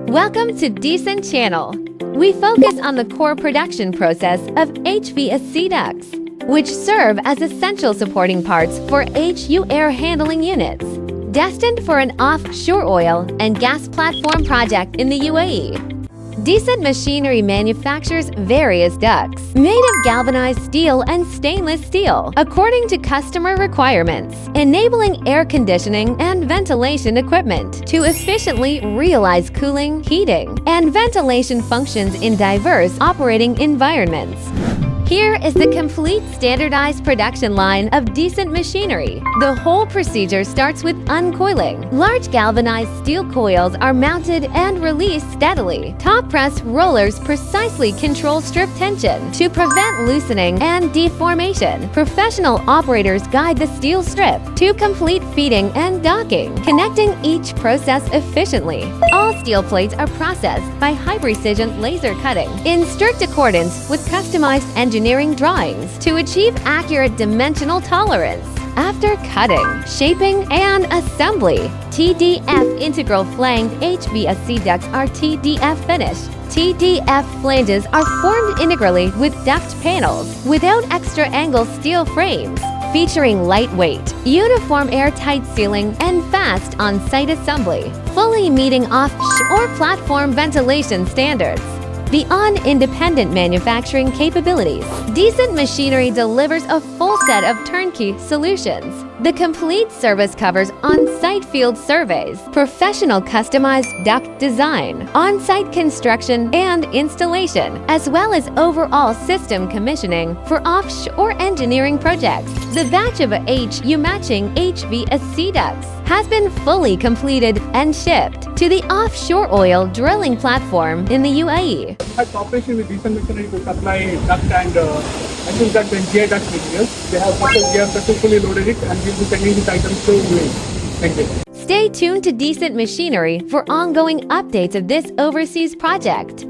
Welcome to Decent Channel. We focus on the core production process of HVAC ducts, which serve as essential supporting parts for HU air handling units, destined for an offshore oil and gas platform project in the UAE. Decent Machinery manufactures various ducts made of galvanized steel and stainless steel according to customer requirements, enabling air conditioning and ventilation equipment to efficiently realize cooling, heating, and ventilation functions in diverse operating environments. Here is the complete standardized production line of Decent Machinery. The whole procedure starts with uncoiling. Large galvanized steel coils are mounted and released steadily. Top press rollers precisely control strip tension to prevent loosening and deformation. Professional operators guide the steel strip to complete feeding and docking, connecting each process efficiently. All steel plates are processed by high-precision laser cutting in strict accordance with customized engineering drawings to achieve accurate dimensional tolerance. After cutting, shaping, and assembly, TDF integral flanged HVAC ducts are TDF finished. TDF flanges are formed integrally with duct panels without extra angle steel frames, featuring lightweight, uniform airtight sealing and fast on-site assembly, fully meeting offshore platform ventilation standards. Beyond independent manufacturing capabilities, Decent Machinery delivers a full set of turnkey solutions. The complete service covers on-site field surveys, professional customized duct design, on-site construction and installation, as well as overall system commissioning for offshore engineering projects. The batch of HU matching HVAC ducts has been fully completed and shipped to the offshore oil drilling platform in the UAE. Had cooperation with Decent Machinery to supply duct and HVAC duct and gear duct materials. They have successfully loaded it and will be sending these items to UAE. Thank you. Stay tuned to Decent Machinery for ongoing updates of this overseas project.